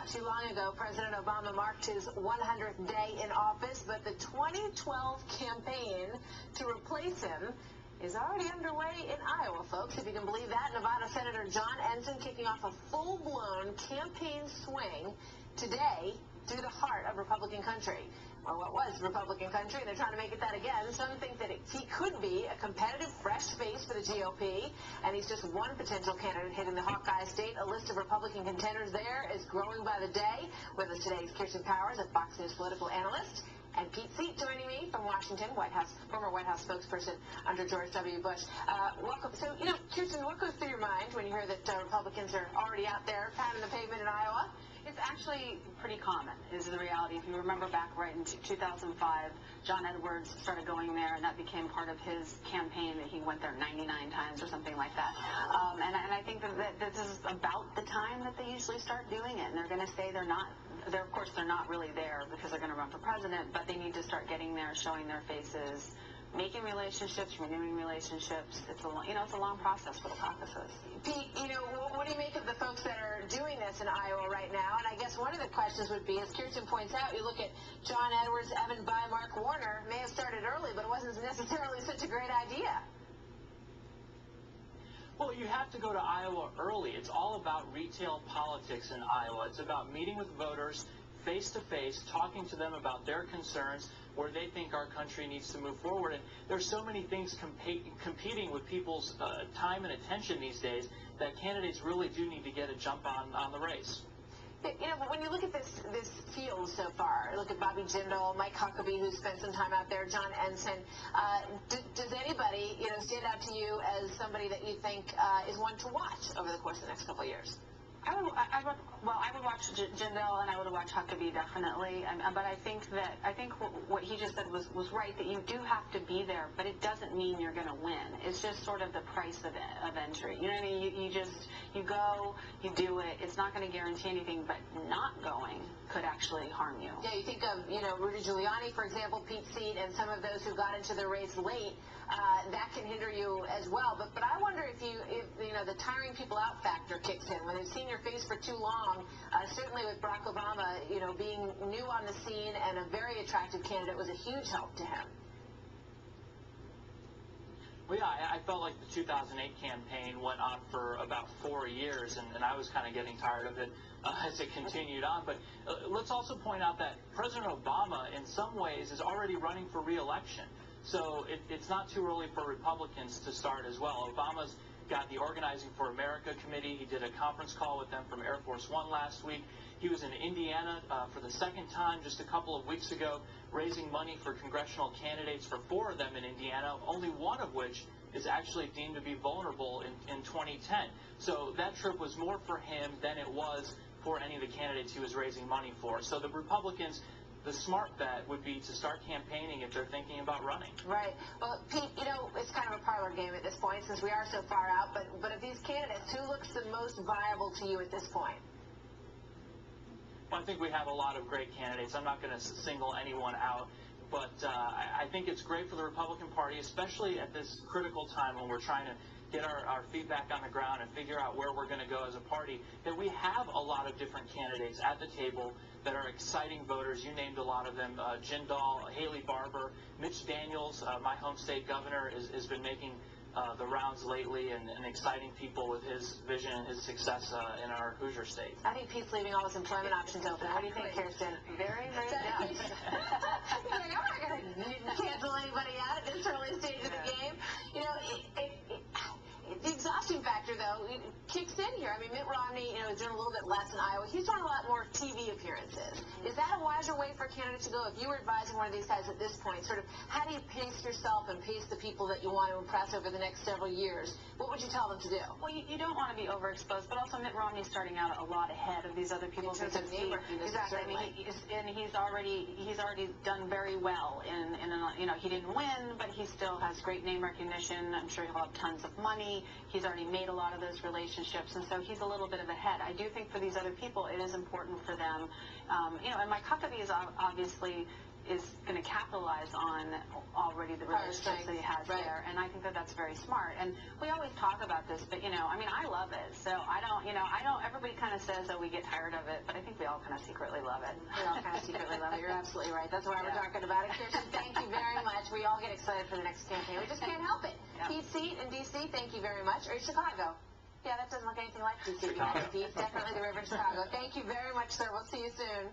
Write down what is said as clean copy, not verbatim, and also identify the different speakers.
Speaker 1: Not too long ago, President Obama marked his 100th day in office, but the 2012 campaign to replace him is already underway in Iowa, folks, if you can believe that. Nevada Senator John Ensign kicking off a full-blown campaign swing today through the heart of Republican country. Or what was Republican country, and they're trying to make it that again. Some think that he could be a competitive, fresh face for the GOP, and he's just one potential candidate hitting the Hawkeye State. A list of Republican contenders there is growing by the day. With us today is Kirsten, a Fox News political analyst, and Pete Seat joining me from Washington, former White House spokesperson under George W. Bush. Welcome. So, Kirsten, what goes through your mind when you hear that Republicans are already out there pounding the pavement in Iowa?
Speaker 2: It's actually pretty common, is the reality. If you remember back right in 2005, John Edwards started going there, and that became part of his campaign, that he went there 99 times or something like that. And I think that this is about the time that they usually start doing it, and they're going to say they're not. Of course, they're not really there because they're going to run for president, but they need to start getting there, showing their faces, making relationships, renewing relationships. It's a long process for the caucuses.
Speaker 1: Pete, what do you make of the folks that are doing this in Iowa right now? And I guess one of the questions would be, as Kirsten points out, you look at John Edwards, Evan Bayh, Mark Warner, may have started early, but it wasn't necessarily such a great idea.
Speaker 3: Well, you have to go to Iowa early. It's all about retail politics in Iowa. It's about meeting with voters face-to-face, talking to them about their concerns, where they think our country needs to move forward. And there's so many things competing with people's time and attention these days that candidates really do need to get a jump on the race.
Speaker 1: But when you look at this field so far, look at Bobby Jindal, Mike Huckabee, who spent some time out there, John Ensign. Does anybody, stand out to you as somebody that you think is one to watch over the course of the next couple of years?
Speaker 2: I would watch Jindal, and I would watch Huckabee definitely. But I think what he just said was right, that you do have to be there, but it doesn't mean you're going to win. It's just sort of the price of entry. You know what I mean? You go, you do it. It's not going to guarantee anything, but not going could actually harm you.
Speaker 1: Yeah, you think of Rudy Giuliani, for example, Pete Seat, and some of those who got into the race late. That can hinder you as well. But I wonder if the tiring people out factor kicks in when they've seen your face for too long. Certainly with Barack Obama, being new on the scene and a very attractive candidate was a huge help to him.
Speaker 3: Well, yeah, I felt like the 2008 campaign went on for about 4 years, and I was kind of getting tired of it as it continued on. But let's also point out that President Obama, in some ways, is already running for re-election. So it's not too early for Republicans to start as well. Obama's got the Organizing for America committee. He did a conference call with them from Air Force One last week. He was in Indiana for the second time just a couple of weeks ago, raising money for congressional candidates, for 4 of them in Indiana, only one of which is actually deemed to be vulnerable in 2010. So that trip was more for him than it was for any of the candidates he was raising money for. So the Republicans, the smart bet would be to start campaigning if they're thinking about running.
Speaker 1: Right. Well, Pete, it's kind of a parlor game at this point since we are so far out. But of these candidates, who looks the most viable to you at this point?
Speaker 3: Well, I think we have a lot of great candidates. I'm not going to single anyone out. But I think it's great for the Republican Party, especially at this critical time when we're trying to get our feet back on the ground and figure out where we're going to go as a party, that we have a lot of different candidates at the table that are exciting voters. You named a lot of them. Jindal, Haley Barbour, Mitch Daniels, my home state governor, has been making the rounds lately and exciting people with his vision and his success in our Hoosier state.
Speaker 1: I think Pete's leaving all his employment options open. What do you think, Kirsten?
Speaker 2: Very, very good.
Speaker 1: I'm not going to cancel anybody out at this early stage of the game. The exhausting factor, though, kicks in here. I mean, Mitt Romney, is doing a little bit less in Iowa. He's doing a lot more TV appearances. Is that a wiser way for a candidate to go? If you were advising one of these guys at this point, sort of, how do you pace yourself and pace the people that you want to impress over the next several years? What would you tell them to do?
Speaker 2: Well, you don't want to be overexposed, but also Mitt Romney's starting out a lot ahead of these other people.
Speaker 1: In terms of name recognition,
Speaker 2: exactly. I mean, he's already done very well. He didn't win, but he still has great name recognition. I'm sure he'll have tons of money. He's already made a lot of those relationships, and so he's a little bit of ahead. I do think for these other people, it is important for them. And Mike Huckabee is obviously is going to capitalize on already the relationships that he has there, and I think that that's very smart. And we always talk about this, but I mean, I love it, so I don't. Everybody kind of says that we get tired of it, but I think we all kind of secretly love it.
Speaker 1: We all kind of secretly love it. You're absolutely right. That's why we're talking about it. Kirsten, thank you very much. We all get excited for the next campaign. We just can't help it. Pete's seat in D.C., thank you very much. Or Chicago. Yeah, that doesn't look anything like D.C. Definitely the river in Chicago. Thank you very much, sir. We'll see you soon.